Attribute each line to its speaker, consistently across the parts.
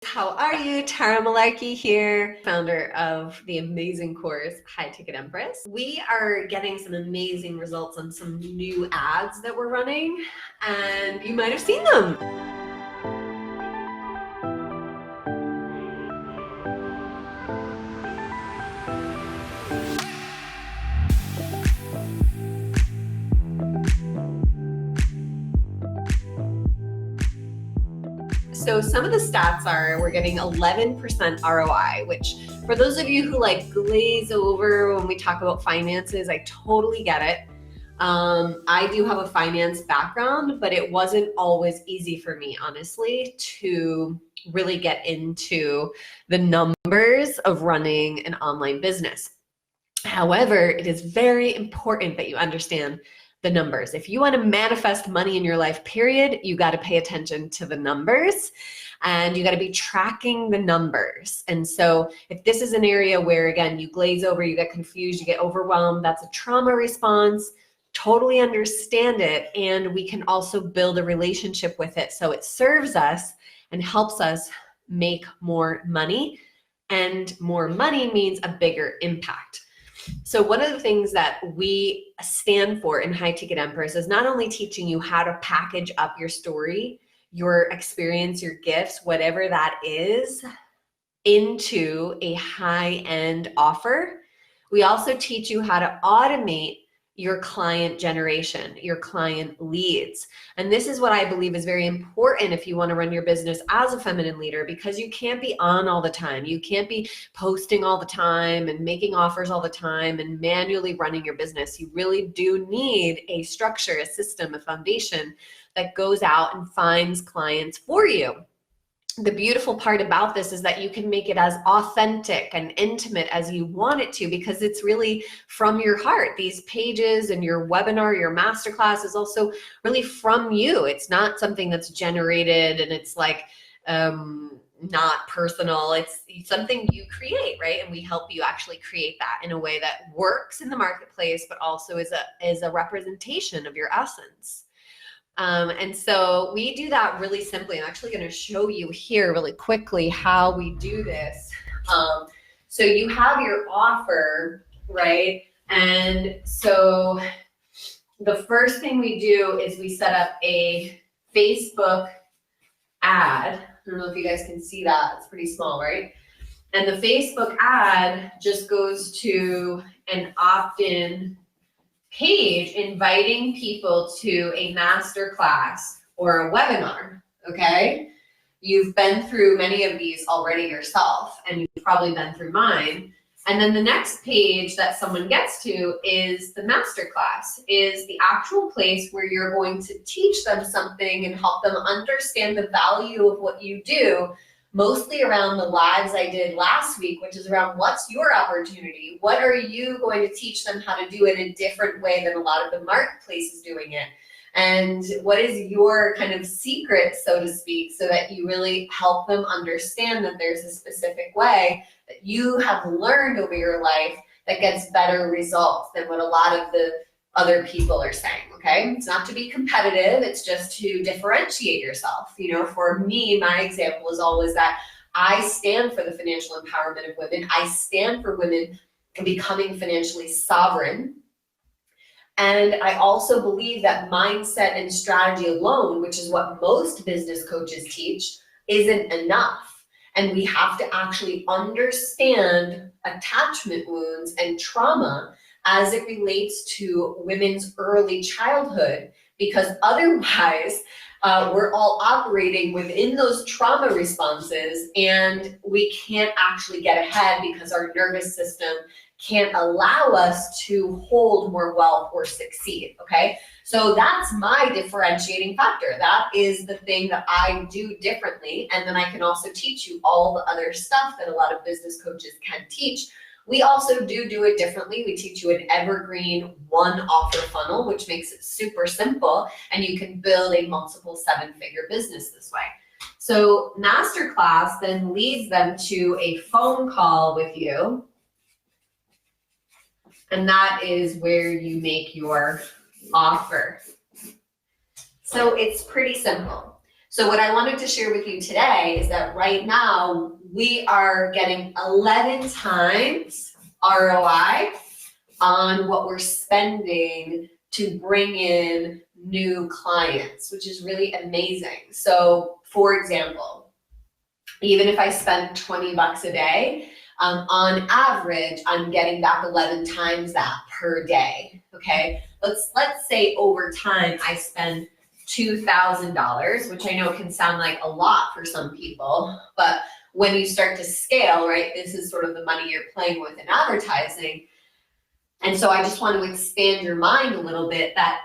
Speaker 1: How are you? Tara Malarkey here, founder of the amazing course, High Ticket Empress. We are getting some amazing results on some new ads that we're running, and you might have seen them. So some of the stats are we're getting 11% ROI, which for those of you who like glaze over when we talk about finances, I totally get it. I do have a finance background, but it wasn't always easy for me, honestly, to really get into the numbers of running an online business. However, it is very important that you understand the numbers. If you want to manifest money in your life, period, you got to pay attention to the numbers and you got to be tracking the numbers. And so if this is an area where, again, you glaze over, you get confused, you get overwhelmed, that's a trauma response. Totally understand it. And we can also build a relationship with it so it serves us and helps us make more money. And more money means a bigger impact. So one of the things that we stand for in High Ticket Empress is not only teaching you how to package up your story, your experience, your gifts, whatever that is, into a high-end offer. We also teach you how to automate your client generation, your client leads. And this is what I believe is very important if you want to run your business as a feminine leader, because you can't be on all the time. You can't be posting all the time and making offers all the time and manually running your business. You really do need a structure, a system, a foundation that goes out and finds clients for you. The beautiful part about this is that you can make it as authentic and intimate as you want it to, because it's really from your heart. These pages and your webinar, your masterclass is also really from you. It's not something that's generated and it's like not personal. It's something you create, right? And we help you actually create that in a way that works in the marketplace, but also is a representation of your essence. And so we do that really simply. I'm actually going to show you here really quickly how we do this. So you have your offer, right? And so the first thing we do is we set up a Facebook ad. I don't know if you guys can see that. It's pretty small, right? And the Facebook ad just goes to an opt-in page inviting people to a master class or a webinar, okay? You've been through many of these already yourself, and you've probably been through mine. And then the next page that someone gets to is the master class, is the actual place where you're going to teach them something and help them understand the value of what you do, mostly around the lives I did last week, which is around what's your opportunity? What are you going to teach them how to do it a different way than a lot of the marketplace is doing it? And what is your kind of secret, so to speak, so that you really help them understand that there's a specific way that you have learned over your life that gets better results than what a lot of the other people are saying, okay? It's not to be competitive, it's just to differentiate yourself. You know, for me, my example is always that I stand for the financial empowerment of women. I stand for women becoming financially sovereign. And I also believe that mindset and strategy alone, which is what most business coaches teach, isn't enough. And we have to actually understand attachment wounds and trauma as it relates to women's early childhood, because otherwise we're all operating within those trauma responses and we can't actually get ahead because our nervous system can't allow us to hold more wealth or succeed, okay? So that's my differentiating factor. That is the thing that I do differently. And then I can also teach you all the other stuff that a lot of business coaches can teach. We also do it differently. We teach you an evergreen one offer funnel, which makes it super simple, and you can build a multiple seven-figure business this way. So masterclass then leads them to a phone call with you, and that is where you make your offer. So it's pretty simple. So what I wanted to share with you today is that right now we are getting 11 times ROI on what we're spending to bring in new clients, which is really amazing. So for example, even if I spend $20 a day, on average, I'm getting back 11 times that per day. Okay, let's say over time I spend $2,000, which I know can sound like a lot for some people, but when you start to scale, right, this is sort of the money you're playing with in advertising. And so I just want to expand your mind a little bit that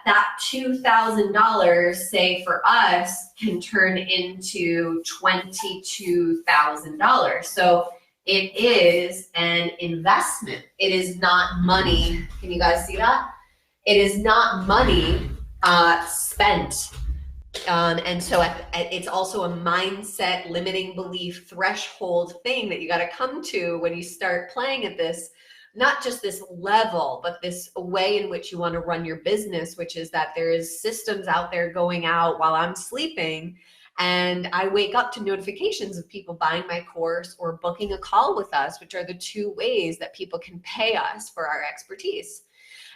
Speaker 1: $2,000, say for us, can turn into $22,000. So it is an investment. It is not money. Can you guys see that? It is not money spent. And so it's also a mindset, limiting belief, threshold thing that you got to come to when you start playing at this. Not just this level, but this way in which you want to run your business, which is that there is systems out there going out while I'm sleeping. And I wake up to notifications of people buying my course or booking a call with us, which are the two ways that people can pay us for our expertise.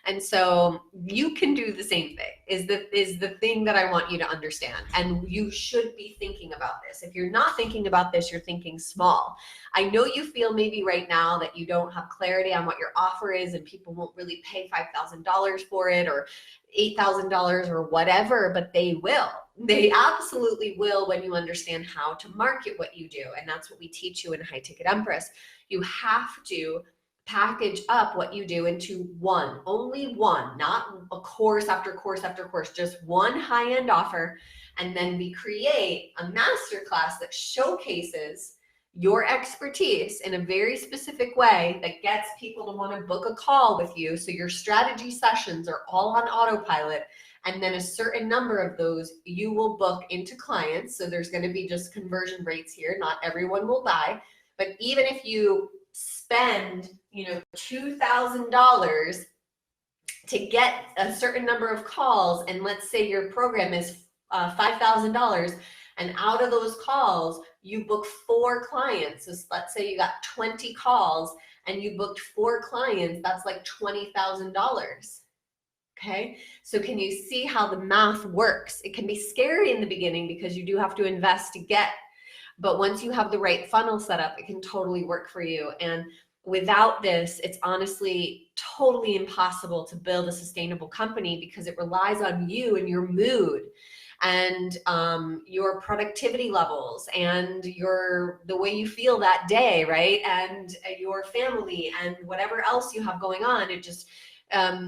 Speaker 1: And so you can do the same thing is the thing that I want you to understand. And you should be thinking about this. If you're not thinking about this, you're thinking small. I know you feel maybe right now that you don't have clarity on what your offer is and people won't really pay $5,000 for it or $8,000 or whatever, but they will. They absolutely will when you understand how to market what you do. And that's what we teach you in High Ticket Empress. You have to package up what you do into only one, not a course after course after course, just one high-end offer. And then we create a masterclass that showcases your expertise in a very specific way that gets people to want to book a call with you. So your strategy sessions are all on autopilot. And then a certain number of those you will book into clients. So there's going to be just conversion rates here. Not everyone will buy, but even if you spend, $2,000 to get a certain number of calls, and let's say your program is $5,000, and out of those calls, you book 4 clients. So let's say you got 20 calls and you booked 4 clients, that's like $20,000. Okay, so can you see how the math works? It can be scary in the beginning because you do have to invest to get, but once you have the right funnel set up, it can totally work for you. And without this, it's honestly totally impossible to build a sustainable company because it relies on you and your mood and your productivity levels and the way you feel that day, right? And your family and whatever else you have going on. It just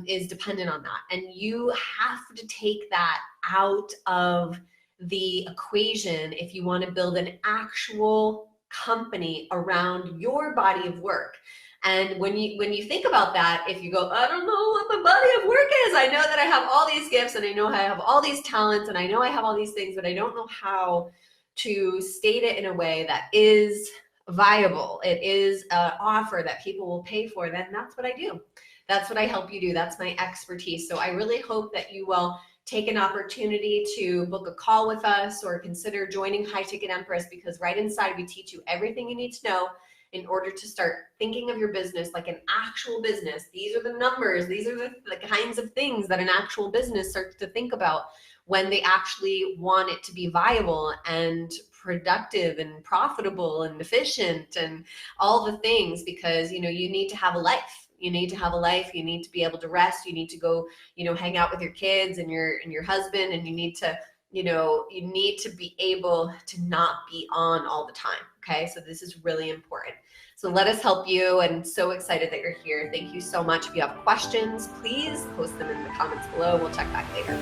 Speaker 1: is dependent on that. And you have to take that out of the equation if you want to build an actual company around your body of work. And when you think about that, if you go, I don't know what my body of work is. I know that I have all these gifts and I know I have all these talents and I know I have all these things, but I don't know how to state it in a way that is viable. It is an offer that people will pay for. Then that's what I do. That's what I help you do. That's my expertise. So I really hope that you will take an opportunity to book a call with us or consider joining High Ticket Empress, because right inside we teach you everything you need to know in order to start thinking of your business like an actual business. These are the numbers. These are the kinds of things that an actual business starts to think about when they actually want it to be viable and productive and profitable and efficient and all the things, because you need to have a life. You need to have a life. You need to be able to rest. You need to go, hang out with your kids and your husband, and you need to be able to not be on all the time. Okay. So this is really important. So let us help you, and so excited that you're here. Thank you so much. If you have questions, please post them in the comments below. We'll check back later.